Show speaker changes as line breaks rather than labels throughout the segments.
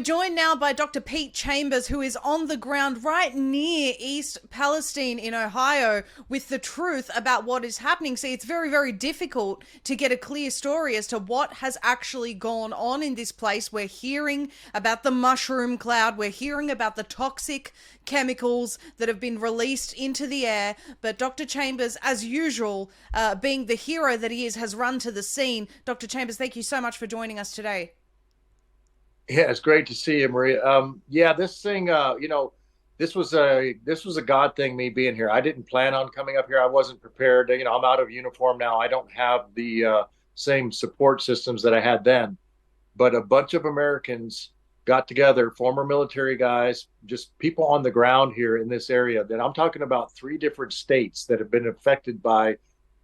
joined now by Dr. Pete Chambers, who is on the ground right near East Palestine in Ohio with the truth about what is happening. See, it's very, very difficult to get a clear story as to what has actually gone on in this place. We're hearing about the mushroom cloud. We're hearing about the toxic chemicals that have been released into the air. But Dr. Chambers, as usual, being the hero that he is, has run to the scene. Dr. Chambers, thank you so much for joining us today.
Yeah, it's great to see you, Maria. Yeah, this thing, this was a God thing. Me being here, I didn't plan on coming up here. I wasn't prepared. I'm out of uniform now. I don't have the same support systems that I had then. But a bunch of Americans got together, former military guys, just people on the ground here in this area. That I'm talking about 3 different states that have been affected by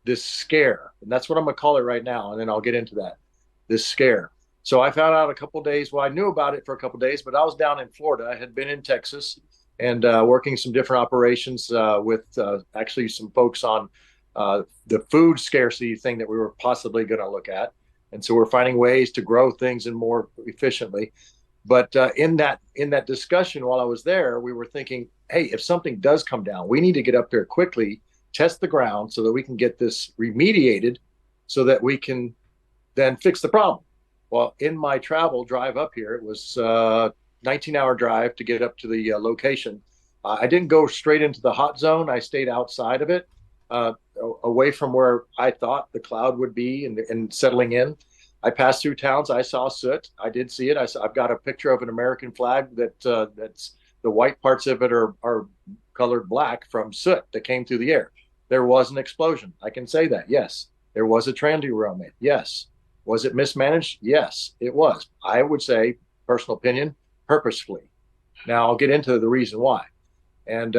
this scare, and that's what I'm going to call it right now. And then I'll get into that. This scare. So I found out a couple of days. Well, I knew about it for a couple of days, but I was down in Florida. I had been in Texas and working some different operations with actually some folks on the food scarcity thing that we were possibly going to look at. And so we're finding ways to grow things and more efficiently. But in that discussion while I was there, we were thinking, hey, if something does come down, we need to get up there quickly, test the ground so that we can get this remediated so that we can then fix the problem. Well, in my travel drive up here, it was a 19-hour drive to get up to the location. I didn't go straight into the hot zone. I stayed outside of it, away from where I thought the cloud would be and settling in. I passed through towns. I saw soot. I did see it. I've got a picture of an American flag that's the white parts of it are colored black from soot that came through the air. There was an explosion. I can say that. Yes. There was a train derailment. Yes. Was it mismanaged? Yes, it was. I would say, personal opinion, purposefully. Now I'll get into the reason why. And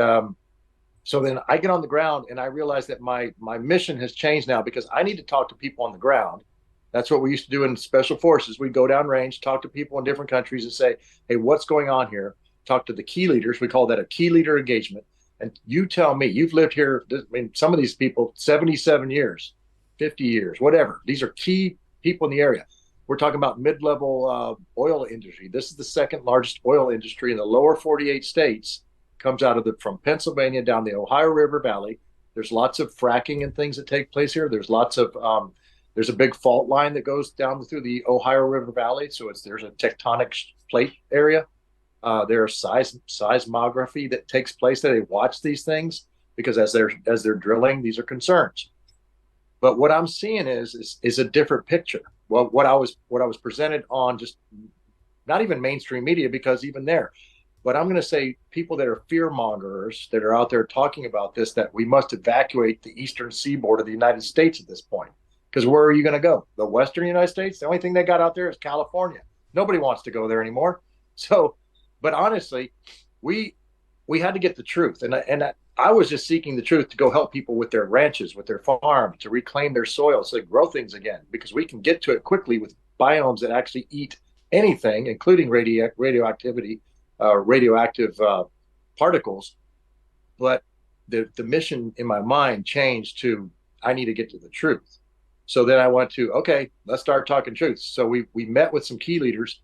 so then I get on the ground and I realize that my mission has changed now because I need to talk to people on the ground. That's what we used to do in special forces. We'd go down range, talk to people in different countries and say, hey, what's going on here? Talk to the key leaders. We call that a key leader engagement. And you tell me, you've lived here, I mean, some of these people, 77 years, 50 years, whatever. These are key people in the area. We're talking about mid-level oil industry. This is the second largest oil industry in the lower 48 states. Comes out of from Pennsylvania down the Ohio River Valley. There's lots of fracking and things that take place here. There's lots of there's a big fault line that goes down through the Ohio River Valley. So there's a tectonic plate area. There's seismography that takes place there. They watch these things because as they're drilling, these are concerns. But what I'm seeing is a different picture. Well, what I was presented on just not even mainstream media, because even there, but I'm going to say people that are fear mongers that are out there talking about this, that we must evacuate the eastern seaboard of the United States at this point. Because where are you going to go? The western United States? The only thing they got out there is California. Nobody wants to go there anymore. So, but honestly, we had to get the truth. And I was just seeking the truth to go help people with their ranches, with their farms, to reclaim their soil so they grow things again, because we can get to it quickly with biomes that actually eat anything, including radioactivity, radioactive particles. But the mission in my mind changed to, I need to get to the truth. So then I went to, okay, let's start talking truth. So we met with some key leaders,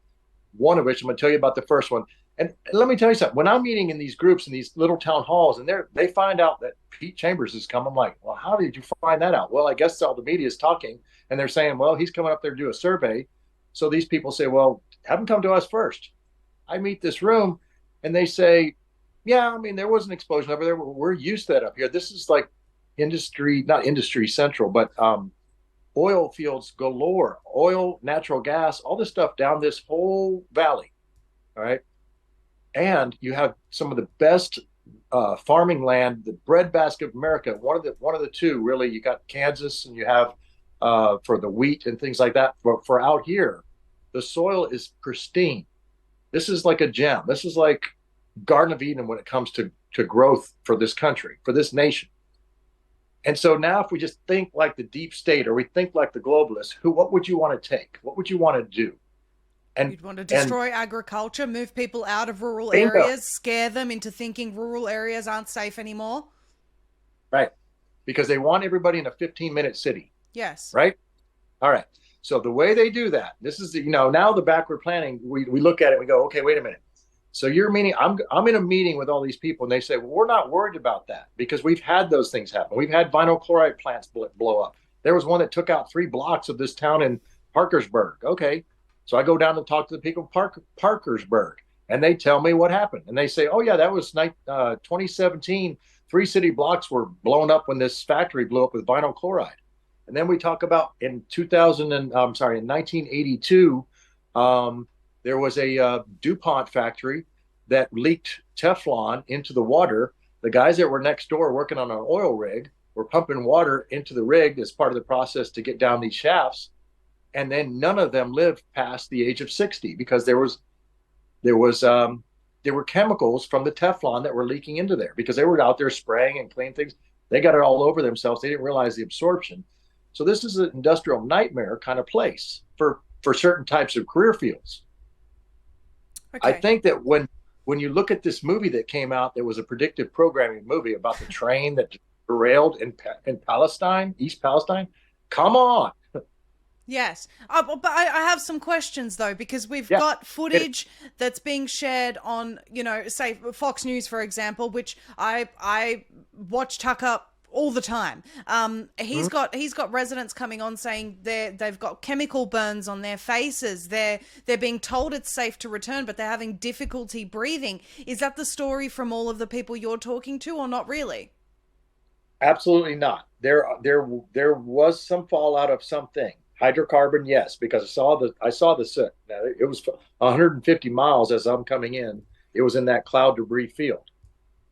one of which I'm going to tell you about the first one. And let me tell you something. When I'm meeting in these groups in these little town halls, and they find out that Pete Chambers is coming, I'm like, well, how did you find that out? Well, I guess all the media is talking, and they're saying, well, he's coming up there to do a survey. So these people say, well, have him come to us first. I meet this room, and they say, yeah, I mean, there was an explosion over there. We're used to that up here. This is like industry, not industry central, but oil fields galore, oil, natural gas, all this stuff down this whole valley. All right. And you have some of the best farming land, the breadbasket of America. One of the two, really. You got Kansas, and you have for the wheat and things like that. For out here, the soil is pristine. This is like a gem. This is like Garden of Eden when it comes to growth for this country, for this nation. And so now, if we just think like the deep state, or we think like the globalists, what would you want to take? What would you want to do? And
you'd want to destroy agriculture, move people out of rural
bingo.
areas, scare them into thinking rural areas aren't safe anymore.
Right. Because they want everybody in a 15-minute city.
Yes.
Right? All right. So the way they do that, this is, now the backward planning, we look at it and we go, okay, wait a minute. So you're meaning I'm in a meeting with all these people and they say, well, we're not worried about that because we've had those things happen. We've had vinyl chloride plants blow up. There was one that took out 3 blocks of this town in Parkersburg. Okay. So I go down and talk to the people of Parkersburg and they tell me what happened. And they say, oh yeah, that was 2017. 3 city blocks were blown up when this factory blew up with vinyl chloride. And then we talk about in 1982, there was a DuPont factory that leaked Teflon into the water. The guys that were next door working on an oil rig were pumping water into the rig as part of the process to get down these shafts. And then none of them lived past the age of 60 because there were chemicals from the Teflon that were leaking into there because they were out there spraying and cleaning things. They got it all over themselves. They didn't realize the absorption. So this is an industrial nightmare kind of place for certain types of career fields. Okay. I think that when you look at this movie that came out, that was a predictive programming movie about the train that derailed in Palestine, East Palestine. Come on.
Yes. But I have some questions, though, because we've got footage that's being shared on, say, Fox News, for example, which I watch Tucker all the time. He's got residents coming on saying they've got chemical burns on their faces. They're being told it's safe to return, but they're having difficulty breathing. Is that the story from all of the people you're talking to, or not really?
Absolutely not. There was some fallout of something. Hydrocarbon, yes, because I saw the soot. Now, it was 150 miles as I'm coming in. It was in that cloud debris field.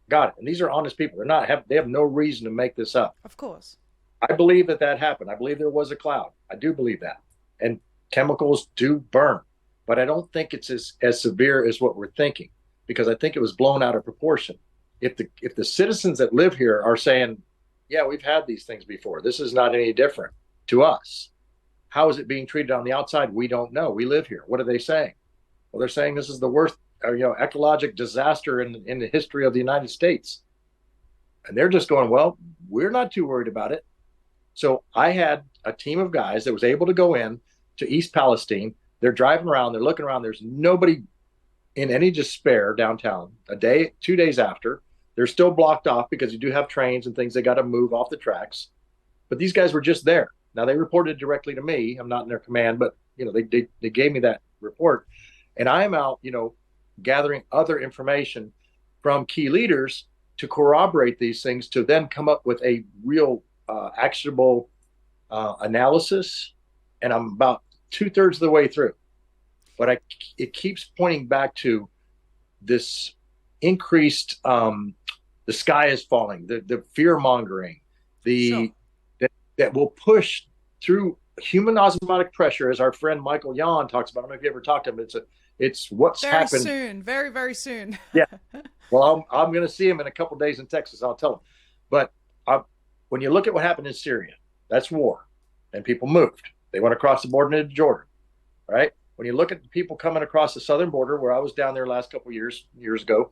Got it. And these are honest people. They have no reason to make this up.
Of course.
I believe that happened. I believe there was a cloud. I do believe that. And chemicals do burn, but I don't think it's as severe as what we're thinking, because I think it was blown out of proportion. If the citizens that live here are saying, yeah, we've had these things before, this is not any different to us. How is it being treated on the outside? We don't know. We live here. What are they saying? Well, they're saying this is the worst ecologic disaster in the history of the United States. And they're just going, well, we're not too worried about it. So I had a team of guys that was able to go in to East Palestine. They're driving around, they're looking around. There's nobody in any despair downtown. 2 days after, they're still blocked off because you do have trains and things they got to move off the tracks. But these guys were just there. Now they reported directly to me. I'm not in their command, but they gave me that report. And I am out, gathering other information from key leaders to corroborate these things, to then come up with a real actionable analysis. And I'm about 2/3 of the way through. But it keeps pointing back to this increased, the sky is falling, the fear mongering, that will push through human osmotic pressure, as our friend Michael Yon talks about. I don't know if you ever talked to him. It's what's happened.
Very, very soon.
Yeah. Well, I'm going to see him in a couple of days in Texas. I'll tell him. But when you look at what happened in Syria, that's war, and people moved. They went across the border into Jordan, right? When you look at the people coming across the southern border, where I was down there last couple of years ago,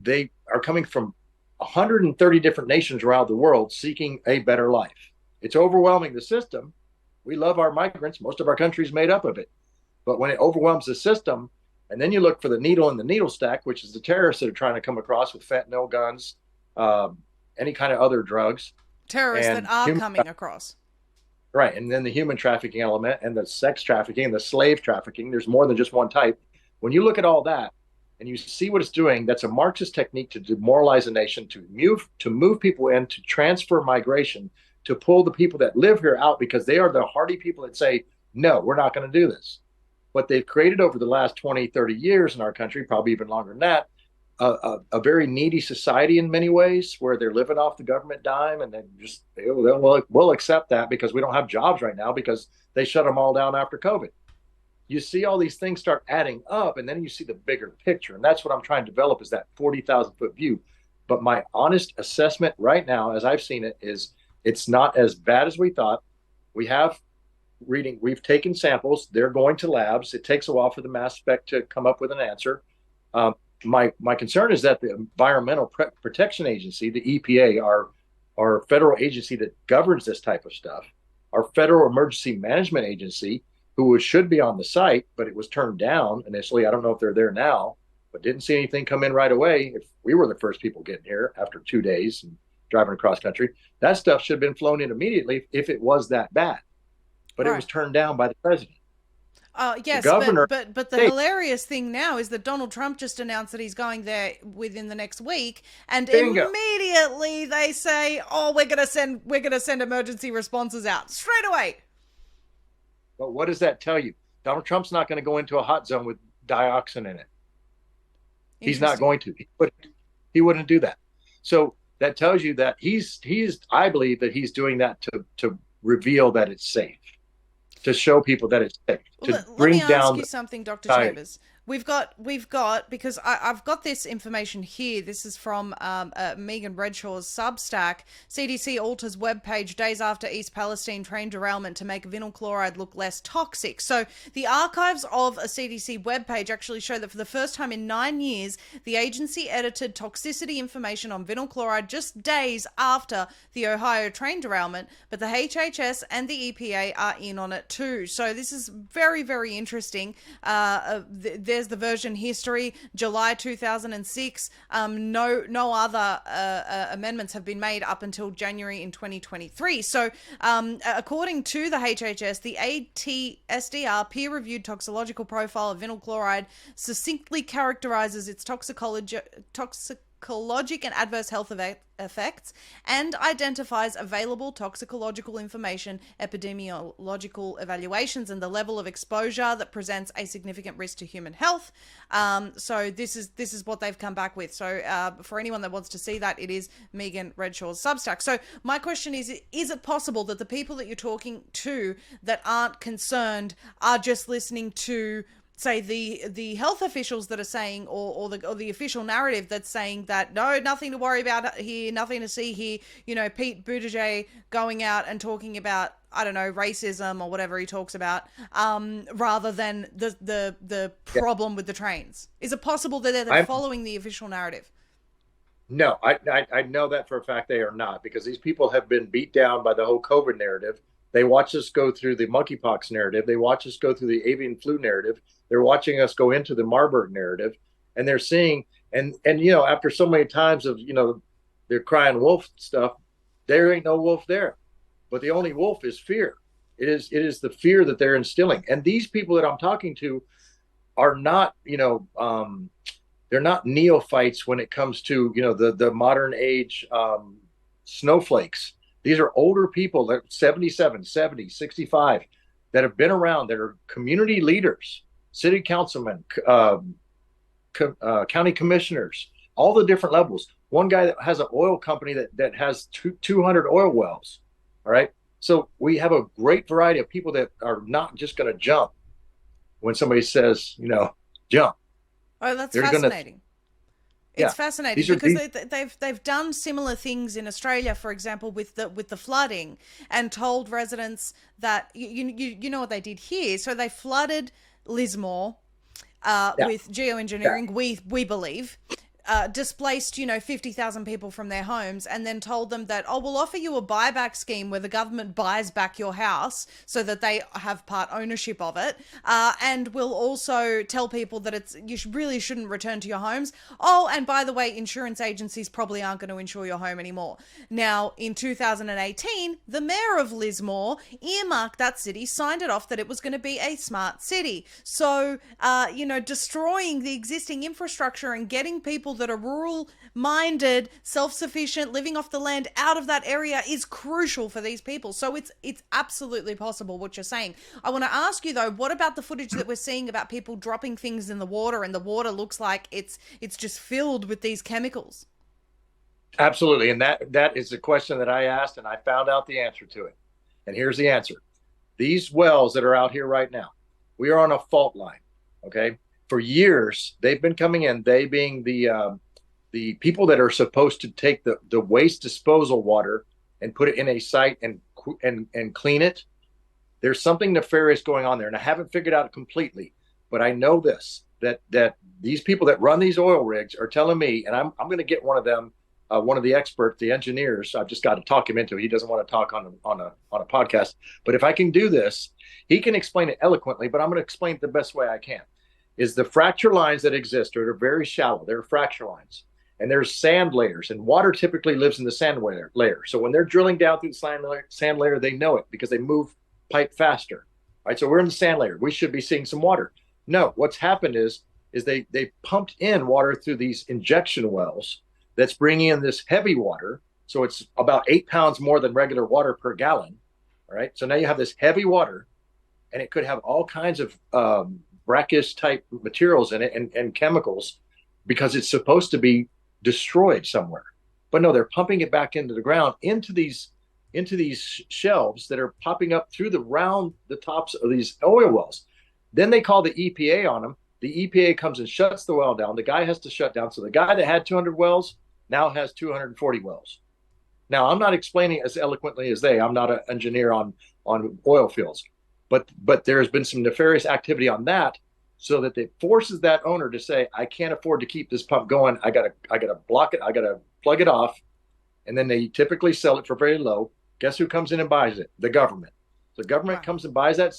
they are coming from 130 different nations around the world seeking a better life. It's overwhelming the system. We love our migrants. Most of our country is made up of it. But when it overwhelms the system, and then you look for the needle in the needle stack, which is the terrorists that are trying to come across with fentanyl, guns, any kind of other drugs.
Terrorists that are coming across.
Right. And then the human trafficking element and the sex trafficking and the slave trafficking. There's more than just one type. When you look at all that and you see what it's doing, that's a Marxist technique to demoralize a nation, to move people in, to transfer migration, to pull the people that live here out, because they are the hardy people that say, no, we're not going to do this. What they've created over the last 20, 30 years in our country, probably even longer than that, a very needy society in many ways, where they're living off the government dime, and we'll accept that because we don't have jobs right now because they shut them all down after COVID. You see all these things start adding up, and then you see the bigger picture. And that's what I'm trying to develop, is that 40,000 foot view. But my honest assessment right now, as I've seen it, is it's not as bad as we thought. We've taken samples. They're going to labs. It takes a while for the mass spec to come up with an answer. My concern is that the Environmental Protection Agency, the EPA, our federal agency that governs this type of stuff, Our Federal Emergency Management Agency, who should be on the site, but it was turned down initially. I don't know if they're there now, but didn't see anything come in right away. If we were the first people getting here after 2 days and driving across country, that stuff should have been flown in immediately if it was that bad. But it was turned down by the president.
Yes,
the governor,
but the hilarious thing now is that Donald Trump just announced that he's going there within the next week, and immediately they say, "Oh, we're gonna send emergency responses out straight away."
But what does that tell you? Donald Trump's not going to go into a hot zone with dioxin in it. He's not going to. He wouldn't do that. So that tells you that he's. I believe that he's doing that to reveal that it's safe, to show people that it's safe, to bring down. Let me ask
you something, Dr. Chambers. We've got because I've got this information here. This is from Megan Redshaw's Substack. CDC alters webpage days after East Palestine train derailment to make vinyl chloride look less toxic. So the archives of a CDC webpage actually show that for the first time in 9 years, the agency edited toxicity information on vinyl chloride just days after the Ohio train derailment. But the HHS and the EPA are in on it too. So this is very, very interesting. There's the version history, July 2006. No other amendments have been made up until January in 2023. So according to the HHS, the ATSDR peer-reviewed toxicological profile of vinyl chloride succinctly characterizes its toxicologic and adverse health effects and identifies available toxicological information, epidemiological evaluations, and the level of exposure that presents a significant risk to human health. So this is what they've come back with. So for anyone that wants to see that, it is Megan Redshaw's Substack. So my question is it possible that the people that you're talking to that aren't concerned are just listening to, say, the health officials that are saying, or the official narrative that's saying that no, nothing to worry about here, nothing to see here, Pete Buttigieg going out and talking about, I don't know, racism or whatever he talks about, rather than the problem with the trains? Is it possible that they're following the official narrative?
No, I know that for a fact they are not, because these people have been beat down by the whole COVID narrative. They watch us go through the monkeypox narrative. They watch us go through the avian flu narrative. They're watching us go into the Marburg narrative, and they're seeing, and after so many times of, they're crying wolf stuff, there ain't no wolf there. But the only wolf is fear. It is the fear that they're instilling. And these people that I'm talking to are not, they're not neophytes when it comes to, the modern age snowflakes. These are older people that 77, 70, 65 that have been around, that are community leaders, city councilmen, county commissioners, all the different levels. One guy that has an oil company that has 200 oil wells. All right. So we have a great variety of people that are not just going to jump when somebody says, jump.
Oh, that's fascinating. It's fascinating because they've done similar things in Australia, for example, with the flooding, and told residents that you know what they did here. So they flooded Lismore with geoengineering, we believe, displaced 50,000 people from their homes, and then told them that, we'll offer you a buyback scheme where the government buys back your house so that they have part ownership of it, and we'll also tell people that you really shouldn't return to your homes. Oh, and by the way, insurance agencies probably aren't going to insure your home anymore. Now, in 2018, the mayor of Lismore earmarked that city, signed it off that it was going to be a smart city. So, destroying the existing infrastructure and getting people that are rural-minded, self-sufficient, living off the land out of that area is crucial for these people. So it's absolutely possible what you're saying. I want to ask you though, what about the footage that we're seeing about people dropping things in the water, and the water looks like it's just filled with these chemicals?
Absolutely, and that is the question that I asked, and I found out the answer to it. And here's the answer: these wells that are out here right now, we are on a fault line. Okay. For years, they've been coming in, they being the people that are supposed to take the waste disposal water and put it in a site and clean it. There's something nefarious going on there, and I haven't figured out completely, but I know this, that these people that run these oil rigs are telling me, and I'm going to get one of them one of the experts, the engineers. I've just got to talk him into it. He doesn't want to talk on a podcast. But if I can do this, he can explain it eloquently. But I'm going to explain it the best way I can. Is the fracture lines that exist are very shallow. They're fracture lines, and there's sand layers, and water typically lives in the sand layer. So when they're drilling down through the sand layer, they know it because they move pipe faster. Right. So we're in the sand layer. We should be seeing some water. No, what's happened is they pumped in water through these injection wells that's bringing in this heavy water. So it's about 8 pounds more than regular water per gallon. All right. So now you have this heavy water, and it could have all kinds of brackish type materials in it and chemicals because it's supposed to be destroyed somewhere. But no, they're pumping it back into the ground, into these shelves that are popping up through the tops of these oil wells. Then they call the EPA on them. The EPA comes and shuts the well down. The guy has to shut down. So the guy that had 200 wells now has 240 wells. Now, I'm not explaining as eloquently as I'm not an engineer on oil fields, but there's been some nefarious activity on that, so that it forces that owner to say, I can't afford to keep this pump going. I gotta block it. I gotta plug it off. And then they typically sell it for very low. Guess who comes in and buys it? The government. The government comes and buys that,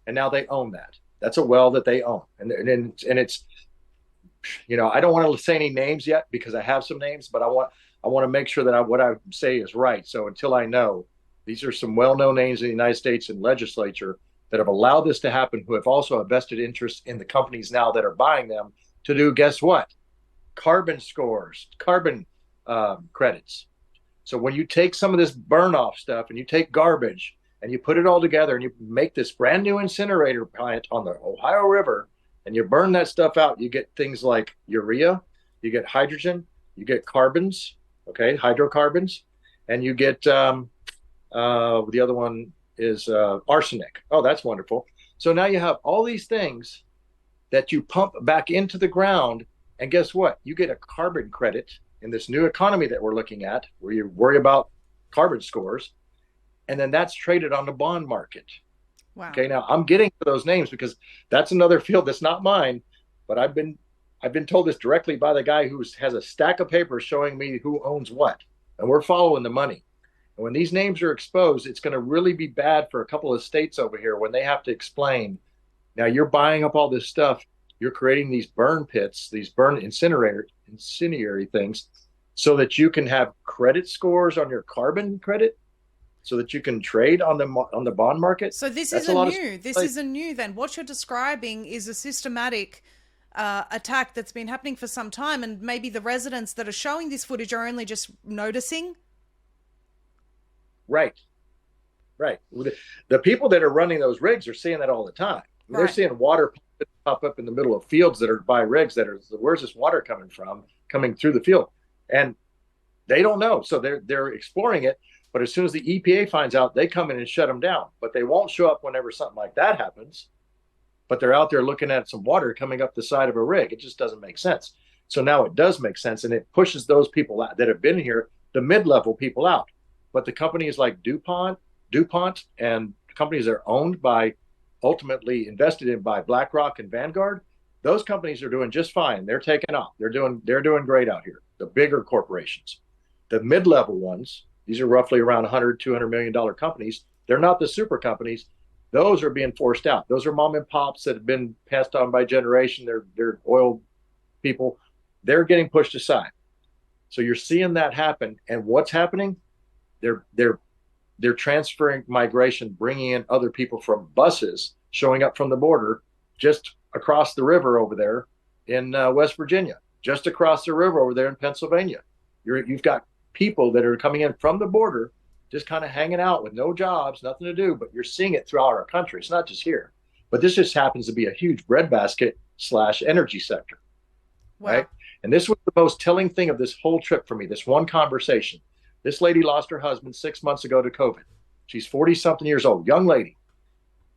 and now they own that. That's a well that they own. And it's, I don't want to say any names yet because I have some names, but I want to make sure that what I say is right. So until I know, these are some well-known names in the United States and legislature that have allowed this to happen, who have also a vested interest in the companies now that are buying them to do, guess what? Carbon scores, carbon credits. So when you take some of this burn off stuff and you take garbage and you put it all together and you make this brand new incinerator plant on the Ohio River and you burn that stuff out, you get things like urea, you get hydrogen, you get carbons, okay, hydrocarbons, and you get the other one is arsenic. Oh, that's wonderful. So now you have all these things that you pump back into the ground, and guess what? You get a carbon credit in this new economy that we're looking at, where you worry about carbon scores, and then that's traded on the bond market. Wow. Okay, now I'm getting to those names because that's another field that's not mine, but I've been told this directly by the guy who has a stack of papers showing me who owns what, and we're following the money. And when these names are exposed, it's going to really be bad for a couple of states over here when they have to explain, now you're buying up all this stuff, you're creating these burn pits, these burn incendiary things, so that you can have credit scores on your carbon credit, so that you can trade on the bond market.
So this isn't new then. What you're describing is a systematic attack that's been happening for some time, and maybe the residents that are showing this footage are only just noticing.
Right. The people that are running those rigs are seeing that all the time. Right. They're seeing water pop up in the middle of fields that are by rigs that are, where's this water coming from, coming through the field? And they don't know. So they're exploring it. But as soon as the EPA finds out, they come in and shut them down. But they won't show up whenever something like that happens. But they're out there looking at some water coming up the side of a rig. It just doesn't make sense. So now it does make sense. And it pushes those people out that have been here, the mid-level people out. But the companies like DuPont, and companies that are owned by, ultimately invested in by BlackRock and Vanguard, those companies are doing just fine. They're taking off. They're doing great out here. The bigger corporations, the mid-level ones, these are roughly around $100-200 million companies. They're not the super companies. Those are being forced out. Those are mom and pops that have been passed on by generation. They're oil people. They're getting pushed aside. So you're seeing that happen. And what's happening? They're transferring migration, bringing in other people from buses, showing up from the border just across the river over there in West Virginia, just across the river over there in Pennsylvania. You've got people that are coming in from the border, just kind of hanging out with no jobs, nothing to do, but you're seeing it throughout our country. It's not just here, but this just happens to be a huge breadbasket / energy sector. Wow. Right. And this was the most telling thing of this whole trip for me, this one conversation. This lady lost her husband 6 months ago to COVID. She's 40-something years old, young lady.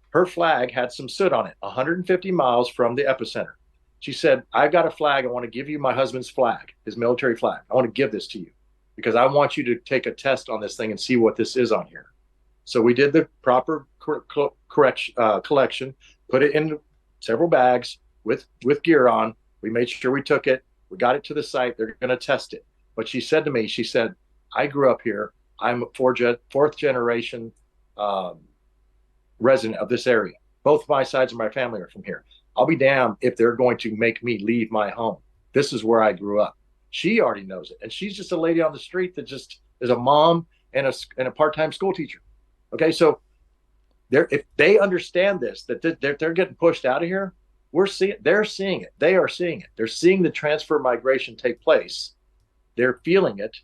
Her flag had some soot on it, 150 miles from the epicenter. She said, I've got a flag. I want to give you my husband's flag, his military flag. I want to give this to you because I want you to take a test on this thing and see what this is on here. So we did the proper collection, put it in several bags with gear on. We made sure we took it. We got it to the site. They're going to test it. But she said to me, she said, I grew up here. I'm a fourth generation um, resident of this area. Both my sides of my family are from here. I'll be damned if they're going to make me leave my home. This is where I grew up. She already knows it. And she's just a lady on the street that just is a mom and a part-time school teacher. Okay. So if they understand this, that they're getting pushed out of here, they're seeing it. They are seeing it. They're seeing the transfer migration take place. They're feeling it.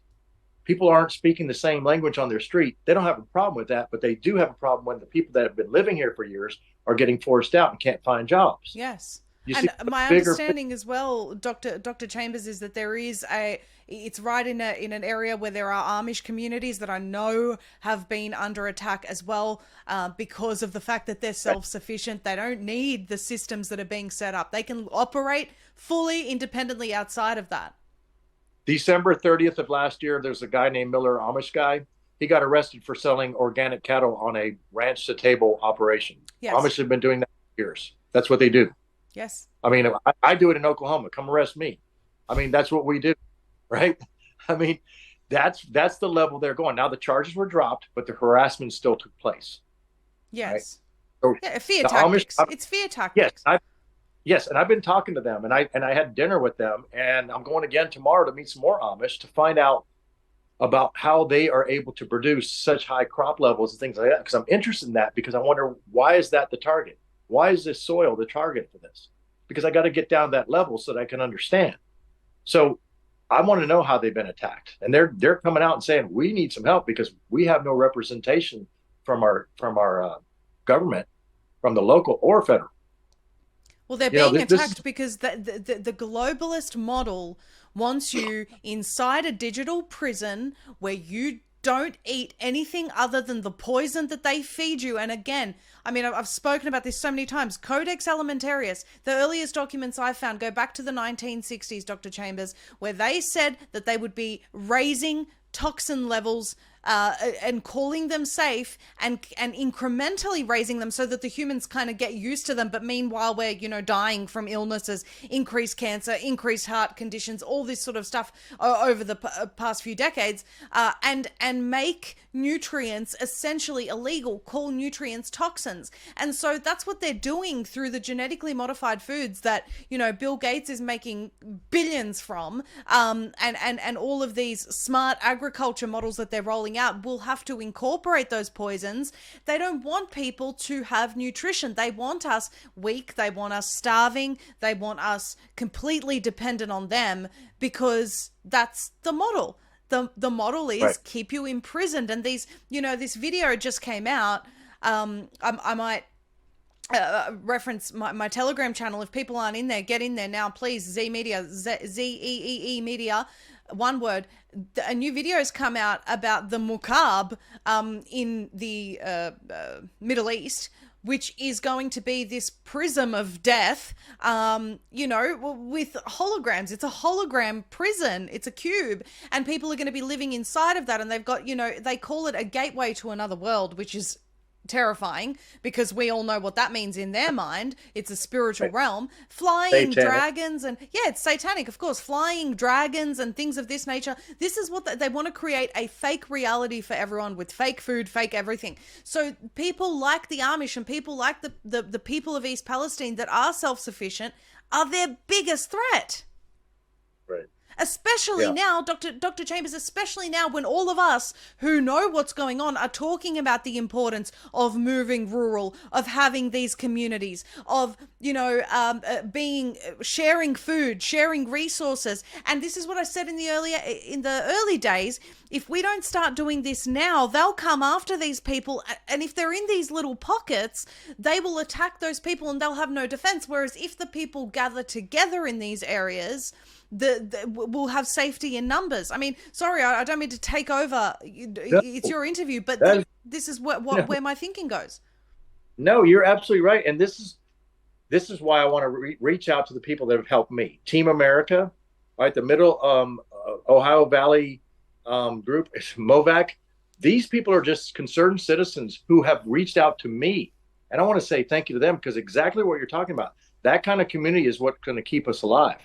People aren't speaking the same language on their street. They don't have a problem with that, but they do have a problem when the people that have been living here for years are getting forced out and can't find jobs.
Yes.
You
and my understanding as well, Dr. Chambers, is that it's right in an area where there are Amish communities that I know have been under attack as well, because of the fact that they're self-sufficient. They don't need the systems that are being set up. They can operate fully independently outside of that.
December 30th of last year, there's a guy named Miller, Amish guy. He got arrested for selling organic cattle on a ranch to table operation. Yes. Amish have been doing that for years. That's what they do.
Yes.
I mean, I do it in Oklahoma. Come arrest me. I mean, that's what we do, right? I mean, that's the level they're going. Now the charges were dropped, but the harassment still took place.
Yes.
Right? So
yeah, fear tactics. It's fear tactics.
Yes, and I've been talking to them, and I had dinner with them, and I'm going again tomorrow to meet some more Amish to find out about how they are able to produce such high crop levels and things like that. Because I'm interested in that, because I wonder, why is that the target? Why is this soil the target for this? Because I got to get down that level so that I can understand. So I want to know how they've been attacked, and they're coming out and saying we need some help because we have no representation from our government, from the local or federal.
Well, they're being attacked because the globalist model wants you inside a digital prison where you don't eat anything other than the poison that they feed you. And again, I mean, I've spoken about this so many times. Codex Alimentarius, the earliest documents I found go back to the 1960s, Dr. Chambers, where they said that they would be raising toxin levels and calling them safe and incrementally raising them so that the humans kind of get used to them. But meanwhile, we're, dying from illnesses, increased cancer, increased heart conditions, all this sort of stuff over the past few decades, and make nutrients essentially illegal, call nutrients toxins. And so that's what they're doing through the genetically modified foods that, Bill Gates is making billions from, and all of these smart agriculture models that they're rolling out will have to incorporate those poisons. They don't want people to have nutrition. They want us weak. They want us starving. They want us completely dependent on them, because that's the model. The model is keep you imprisoned. And these, this video just came out. I might reference my Telegram channel. If people aren't in there, get in there now, please. Z Media, ZEEE Media, one word. A new video has come out about the Muqab in the Middle East, which is going to be this prism of death, with holograms. It's a hologram prison. It's a cube, and people are going to be living inside of that. And they've got, they call it a gateway to another world, which is terrifying because we all know what that means in their mind. It's a spiritual realm. Flying dragons, and it's satanic, of course. Flying dragons and things of this nature. This is what they want to create, a fake reality for everyone with fake food, fake everything. So people like the Amish and people like the people of East Palestine that are self-sufficient are their biggest threat.
Right.
Especially now, Dr. Chambers, especially now when all of us who know what's going on are talking about the importance of moving rural, of having these communities, of, sharing food, sharing resources. And this is what I said in the early days. If we don't start doing this now, they'll come after these people. And if they're in these little pockets, they will attack those people and they'll have no defense. Whereas if the people gather together in these areas, we'll have safety in numbers. I mean, sorry, I don't mean to take over. It's your interview, but this is where my thinking goes.
No, you're absolutely right. And this is why I want to reach out to the people that have helped me. Team America, right? The Middle Ohio Valley group, MOVAC. These people are just concerned citizens who have reached out to me. And I want to say thank you to them, because exactly what you're talking about, that kind of community is what's going to keep us alive.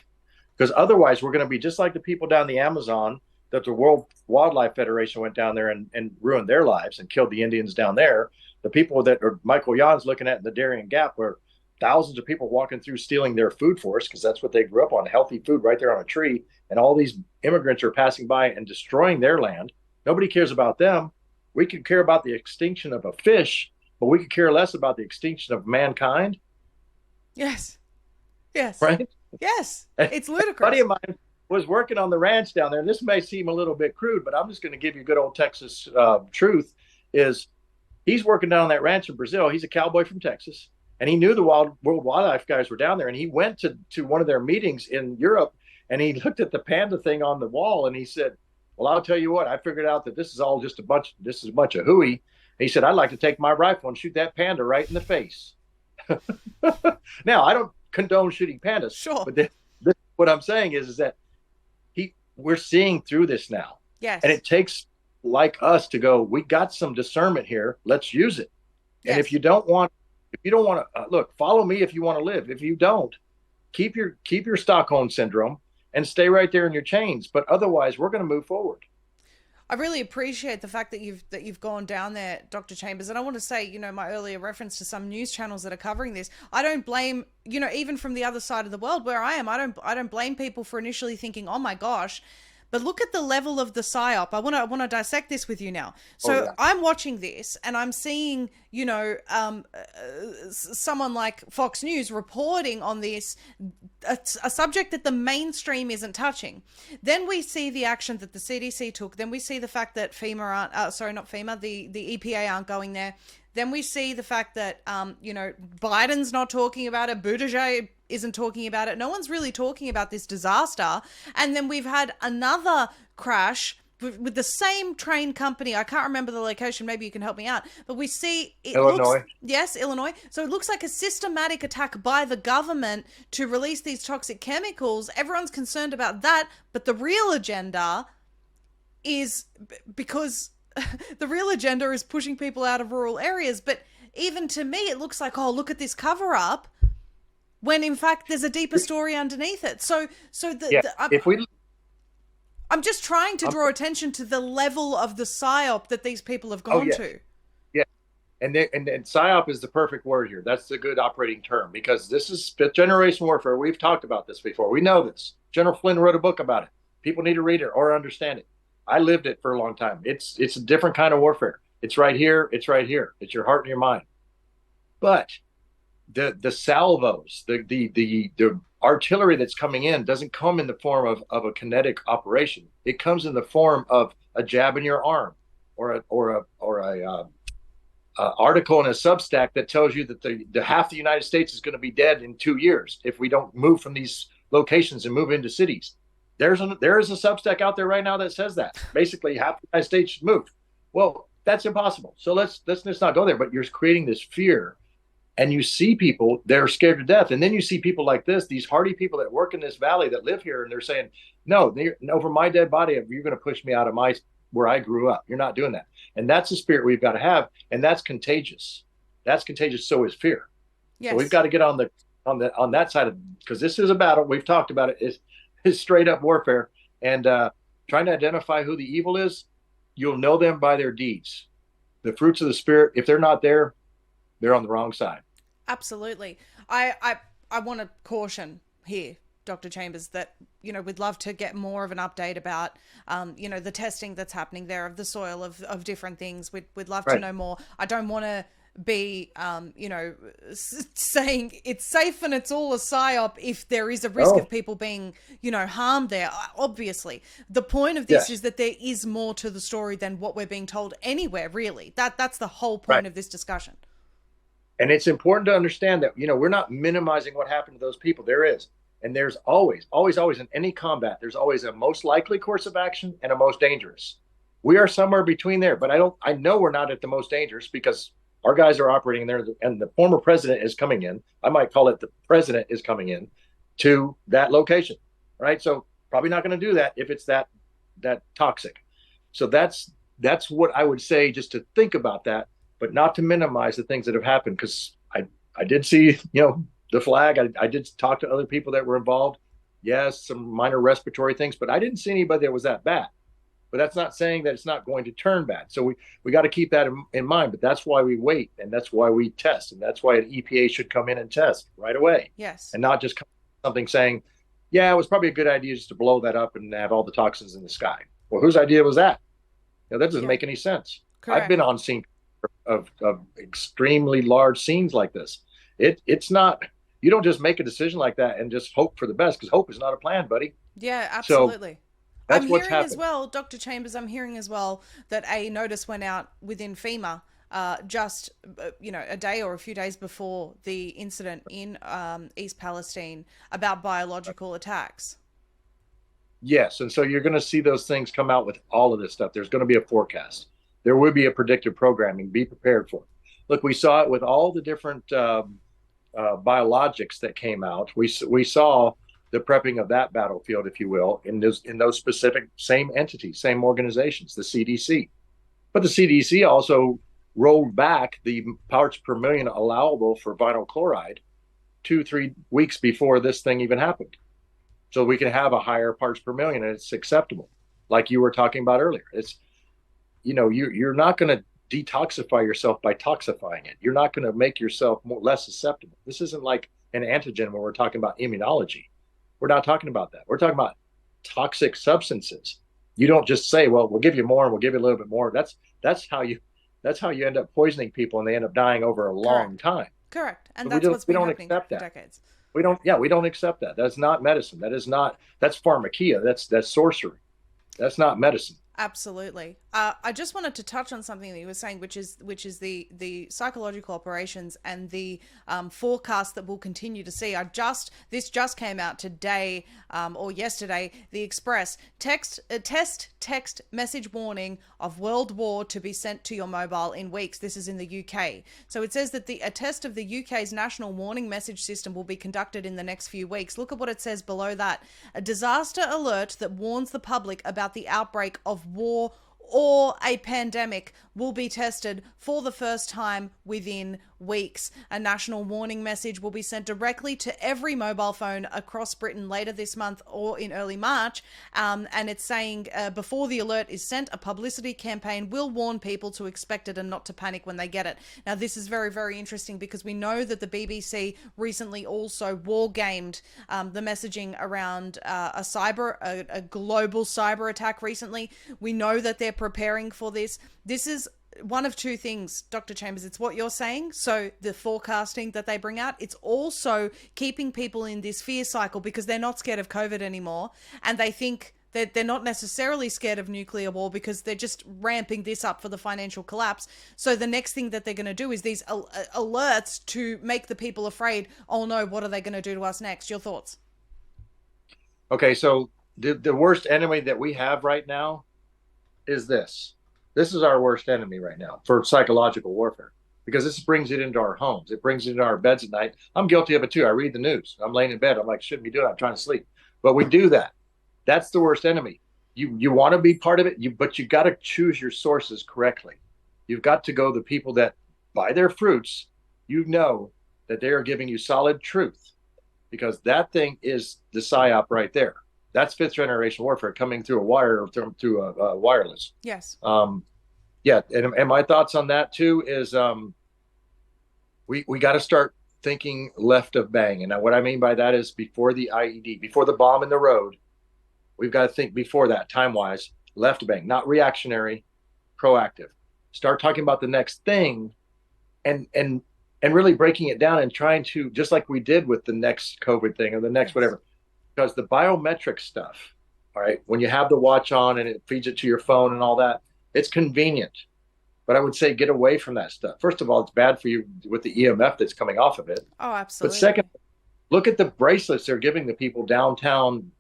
Because otherwise we're going to be just like the people down the Amazon that the World Wildlife Federation went down there and ruined their lives and killed the Indians down there. The people that are Michael Yon's looking at in the Darien Gap, where thousands of people walking through stealing their food for us, because that's what they grew up on, healthy food right there on a tree. And all these immigrants are passing by and destroying their land. Nobody cares about them. We could care about the extinction of a fish, but we could care less about the extinction of mankind.
Yes. Yes.
Right?
Yes. It's ludicrous.
A buddy of mine was working on the ranch down there, and this may seem a little bit crude, but I'm just going to give you good old Texas truth, is he's working down on that ranch in Brazil. He's a cowboy from Texas, and he knew the World Wildlife guys were down there, and he went to one of their meetings in Europe, and he looked at the panda thing on the wall, and he said, well, I'll tell you what, I figured out that this is a bunch of hooey. He said, I'd like to take my rifle and shoot that panda right in the face. Now, I don't condone shooting pandas,
sure,
but what I'm saying is that we're seeing through this now.
Yes.
And it takes like us to go, we got some discernment here. Let's use it. Yes. And if you don't want to look, follow me if you want to live. If you don't, keep your Stockholm syndrome and stay right there in your chains. But otherwise, we're going to move forward.
I really appreciate the fact that you've gone down there, Dr. Chambers. And I want to say, my earlier reference to some news channels that are covering this, I don't blame, even from the other side of the world where I am, I don't blame people for initially thinking, oh my gosh. But look at the level of the psyop. I want to dissect this with you now. So I'm watching this and I'm seeing, someone like Fox News reporting on this, a subject that the mainstream isn't touching. Then we see the action that the CDC took. Then we see the fact that the EPA aren't going there. Then we see the fact that, Biden's not talking about it. Buttigieg isn't talking about it. No one's really talking about this disaster. And then we've had another crash with the same train company. I can't remember the location. Maybe you can help me out. But we see
Illinois.
Yes, Illinois. So it looks like a systematic attack by the government to release these toxic chemicals. Everyone's concerned about that. But the real agenda is because the real agenda is pushing people out of rural areas. But even to me, it looks like, oh, look at this cover up, when in fact there's a deeper story underneath it. I'm just trying to draw attention to the level of the psyop that these people have gone to.
Yeah, and psyop is the perfect word here. That's the good operating term, because this is fifth generation warfare. We've talked about this before. We know this. General Flynn wrote a book about it. People need to read it or understand it. I lived it for a long time. It's a different kind of warfare. It's right here. It's right here. It's your heart and your mind. But the salvos, the artillery that's coming in doesn't come in the form of a kinetic operation. It comes in the form of a jab in your arm, or a article in a Substack that tells you that the half the United States is going to be dead in 2 years if we don't move from these locations and move into cities. There is a Substack out there right now that says that basically half the United States should move. Well, that's impossible. So let's not go there. But you're creating this fear. And you see people, they're scared to death. And then you see people like this, these hardy people that work in this valley that live here, and they're saying, no, over my dead body, you're going to push me out of where I grew up. You're not doing that. And that's the spirit we've got to have. And that's contagious. That's contagious. So is fear. Yes. So we've got to get on that side of, because this is a battle. We've talked about it. Is straight up warfare. And trying to identify who the evil is, you'll know them by their deeds. The fruits of the spirit, if they're not there, they're on the wrong side.
Absolutely. I want to caution here, Dr. Chambers, that, we'd love to get more of an update about, the testing that's happening there of the soil of different things. We'd love to know more. I don't want to be, saying it's safe and it's all a psyop if there is a risk of people being, harmed there. Obviously, the point of this is that there is more to the story than what we're being told anywhere, really. That's the whole point of this discussion.
And it's important to understand that, we're not minimizing what happened to those people. There is. And there's always in any combat, there's always a most likely course of action and a most dangerous. We are somewhere between there, but I know we're not at the most dangerous, because our guys are operating there, and the former president is coming in. I might call it the president is coming in to that location, right? So probably not going to do that if it's that toxic. So that's what I would say, just to think about that, but not to minimize the things that have happened, because I did see, the flag. I did talk to other people that were involved. Yes, some minor respiratory things, but I didn't see anybody that was that bad. but that's not saying that it's not going to turn bad. So we got to keep that in mind. But that's why we wait, and that's why we test, and that's why an EPA should come in and test right away,
Yes.
and not just come something saying, "Yeah, it was probably a good idea just to blow that up and have all the toxins in the sky." Well, whose idea was that? That doesn't
Yeah.
make any sense. I've
Correct.
been on scene of extremely large scenes like this. It's not, you don't just make a decision like that and just hope for the best, because hope is not a plan, buddy.
Yeah,
So
absolutely. I'm
that's what's
hearing as
happened.
well, Dr. Chambers, I'm hearing as well that a notice went out within FEMA just, a day or a few days before the incident in East Palestine about biological attacks.
Yes, and so you're going to see those things come out with all of this stuff. There's going to be a forecast. There will be a predictive programming. Be prepared for it. Look, we saw it with all the different biologics that came out. We saw the prepping of that battlefield, if you will, in those specific same entities, same organizations, the CDC. But the CDC also rolled back the parts per million allowable for vinyl chloride 2-3 weeks before this thing even happened, so we can have a higher parts per million and it's acceptable, like you were talking about earlier. It's, you're not going to detoxify yourself by toxifying it. You're not going to make yourself less susceptible. This isn't like an antigen where we're talking about immunology. We're not talking about that. We're talking about toxic substances. You don't just say, well, we'll give you more and we'll give you a little bit more. That's how you end up poisoning people, and they end up dying over a long
Correct.
time.
Correct. And
But we
that's
don't
what's
we
been
don't
happening
accept
for
that.
decades.
We don't accept that. That's not medicine. That's pharmakia. That's sorcery. That's not medicine.
Absolutely. I just wanted to touch on something that you were saying, which is the psychological operations and the forecast that we'll continue to see. This just came out today or yesterday. The Express text message warning of world war to be sent to your mobile in weeks. This is in the UK. So it says that a test of the UK's national warning message system will be conducted in the next few weeks. Look at what it says below that: a disaster alert that warns the public about the outbreak of war or a pandemic will be tested for the first time within weeks. A national warning message will be sent directly to every mobile phone across Britain later this month or in early March. And it's saying before the alert is sent, a publicity campaign will warn people to expect it and not to panic when they get it. Now, this is very, very interesting because we know that the BBC recently also war gamed the messaging around a global cyber attack recently. We know that they're preparing for this. This is one of two things, Dr. Chambers. It's what you're saying. So the forecasting that they bring out, it's also keeping people in this fear cycle because they're not scared of COVID anymore. And they think that they're not necessarily scared of nuclear war because they're just ramping this up for the financial collapse. So the next thing that they're going to do is these alerts to make the people afraid. Oh no, what are they going to do to us next? Your thoughts?
Okay, so the worst enemy that we have right now is this. This is our worst enemy right now for psychological warfare, because this brings it into our homes. It brings it into our beds at night. I'm guilty of it too. I read the news. I'm laying in bed. I'm like, shouldn't be doing that. I'm trying to sleep. But we do that. That's the worst enemy. You want to be part of it, but you got to choose your sources correctly. You've got to go the people that, by their fruits, that they are giving you solid truth, because that thing is the psyop right there. That's fifth generation warfare coming through a wire or through a wireless.
Yes.
Yeah, and my thoughts on that too is we got to start thinking left of bang. And what I mean by that is before the IED, before the bomb in the road, we've got to think before that, time wise, left of bang, not reactionary, proactive. Start talking about the next thing, and really breaking it down and trying to, just like we did with the next COVID thing or the next whatever, because the biometric stuff, all right, when you have the watch on and it feeds it to your phone and all that, it's convenient. But I would say get away from that stuff. First of all, it's bad for you with the EMF that's coming off of it.
Oh,
But
absolutely.
second, look at the bracelets they're giving the people downtown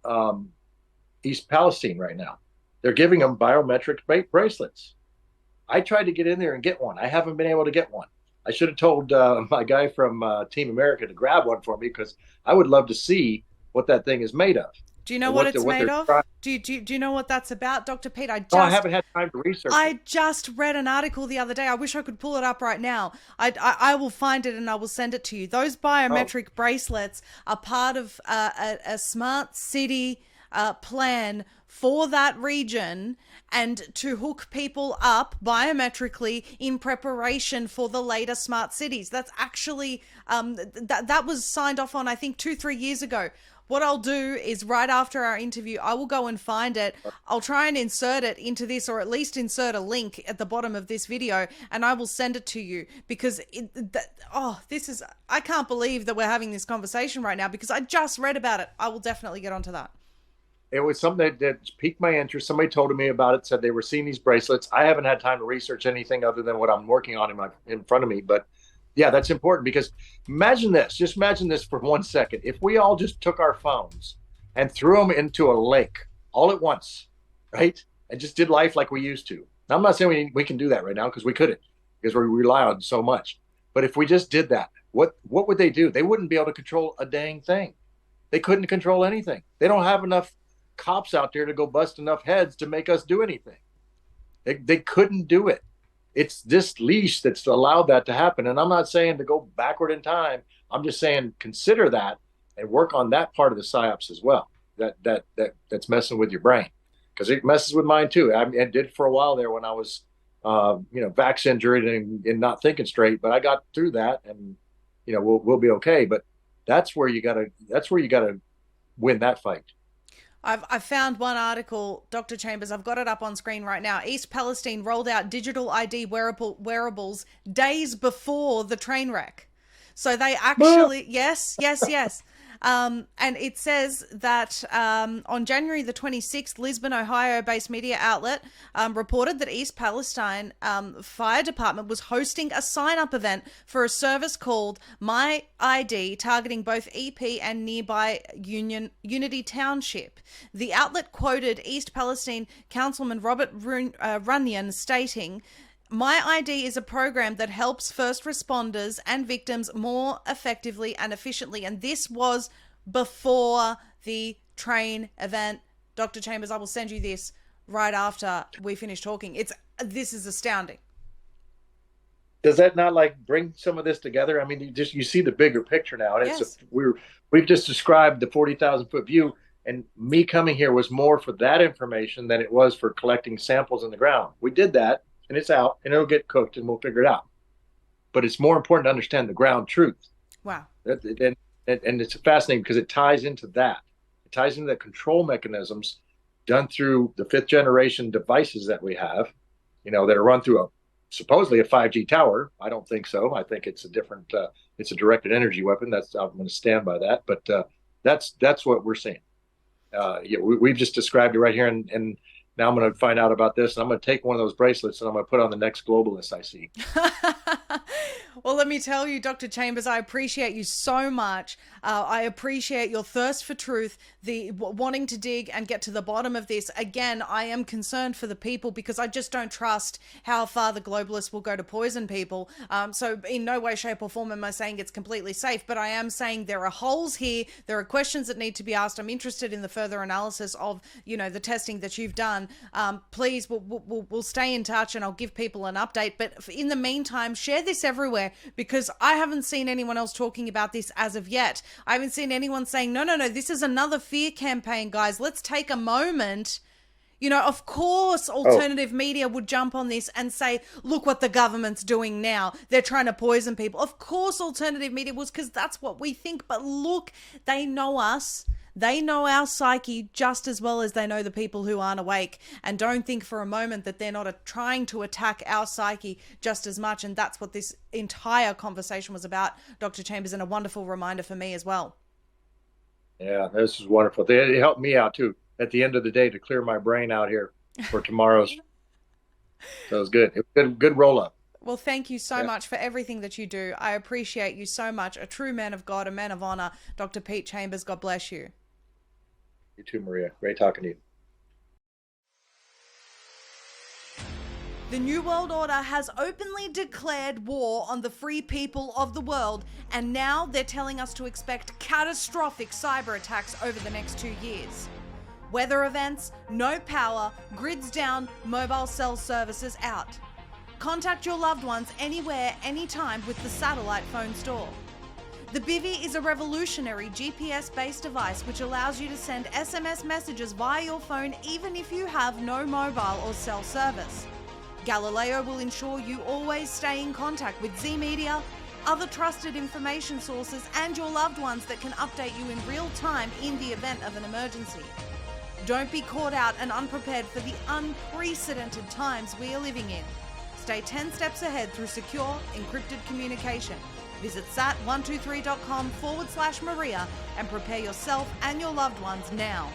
East Palestine right now. They're giving them biometric bracelets. I tried to get in there and get one. I haven't been able to get one. I should have told my guy from Team America to grab one for me, because I would love to see what that thing is made of.
Do you know what it's made of?
Trying.
Do you know what that's about, Dr. Pete?
I haven't had time to research it.
I just read an article the other day. I wish I could pull it up right now. I will find it and I will send it to you. Those biometric bracelets are part of a smart city plan for that region and to hook people up biometrically in preparation for the later smart cities. That's actually, that was signed off on, I think, 2-3 years ago. What I'll do is right after our interview, I will go and find it. I'll try and insert it into this, or at least insert a link at the bottom of this video, and I will send it to you because I can't believe that we're having this conversation right now because I just read about it. I will definitely get onto that.
It was something that piqued my interest. Somebody told me about it, said they were seeing these bracelets. I haven't had time to research anything other than what I'm working on in front of me, but yeah, that's important because just imagine this for 1 second. If we all just took our phones and threw them into a lake all at once, right? And just did life like we used to. Now, I'm not saying we can do that right now because we couldn't, because we rely on so much. But if we just did that, what would they do? They wouldn't be able to control a dang thing. They couldn't control anything. They don't have enough cops out there to go bust enough heads to make us do anything. They couldn't do it. It's this leash that's allowed that to happen. And I'm not saying to go backward in time. I'm just saying consider that and work on that part of the psyops as well. That's messing with your brain, because it messes with mine too. I did for a while there when I was, vax injured and not thinking straight. But I got through that, and we'll be okay. But that's where you gotta win that fight.
I've found one article, Dr. Chambers, I've got it up on screen right now. East Palestine rolled out digital ID wearables days before the train wreck. So they actually, yes. And it says that on January the 26th, Lisbon, Ohio-based media outlet reported that East Palestine Fire Department was hosting a sign-up event for a service called My ID, targeting both EP and nearby Unity Township. The outlet quoted East Palestine Councilman Robert Runyon stating, "My ID is a program that helps first responders and victims more effectively and efficiently." And this was before the train event. Dr. Chambers, I will send you this right after we finish talking. This is astounding.
Does that not bring some of this together? I mean, you see the bigger picture now, and
yes.
We've just described the 40,000 foot view, and me coming here was more for that information than it was for collecting samples in the ground. We did that, and it's out, and it'll get cooked, and we'll figure it out. But it's more important to understand the ground truth.
Wow.
And it's fascinating because it ties into that. It ties into the control mechanisms done through the 5th generation devices that we have, that are run through supposedly a 5G tower. I don't think so. I think it's a different, it's a directed energy weapon. I'm going to stand by that. But that's what we're seeing. We've just described it right here, and now I'm going to find out about this, and I'm going to take one of those bracelets and I'm going to put on the next globalist I see.
Well, let me tell you, Dr. Chambers, I appreciate you so much. I appreciate your thirst for truth, the wanting to dig and get to the bottom of this. Again, I am concerned for the people because I just don't trust how far the globalists will go to poison people. So in no way, shape or form am I saying it's completely safe, but I am saying there are holes here. There are questions that need to be asked. I'm interested in the further analysis of, the testing that you've done. Please, we'll stay in touch and I'll give people an update. But in the meantime, share this everywhere, because I haven't seen anyone else talking about this as of yet. I haven't seen anyone saying, no, this is another fear campaign, guys. Let's take a moment. Of course, alternative media would jump on this and say, look what the government's doing now. They're trying to poison people. Of course, alternative media was, because that's what we think. But look, they know us. They know our psyche just as well as they know the people who aren't awake, and don't think for a moment that they're not trying to attack our psyche just as much. And that's what this entire conversation was about, Dr. Chambers, and a wonderful reminder for me as well.
Yeah, this is wonderful. It helped me out too at the end of the day to clear my brain out here for tomorrow's. So it was good. It was good roll up.
Well, thank you so much for everything that you do. I appreciate you so much. A true man of God, a man of honor, Dr. Pete Chambers. God bless you.
You too, Maria. Great talking to you.
The New World Order has openly declared war on the free people of the world, and now they're telling us to expect catastrophic cyber attacks over the next 2 years. Weather events, no power, grids down, mobile cell services out. Contact your loved ones anywhere, anytime with the satellite phone store. The Bivy is a revolutionary GPS-based device which allows you to send SMS messages via your phone even if you have no mobile or cell service. Galileo will ensure you always stay in contact with Z Media, other trusted information sources, and your loved ones that can update you in real time in the event of an emergency. Don't be caught out and unprepared for the unprecedented times we are living in. Stay 10 steps ahead through secure, encrypted communication. Visit sat123.com/Maria and prepare yourself and your loved ones now.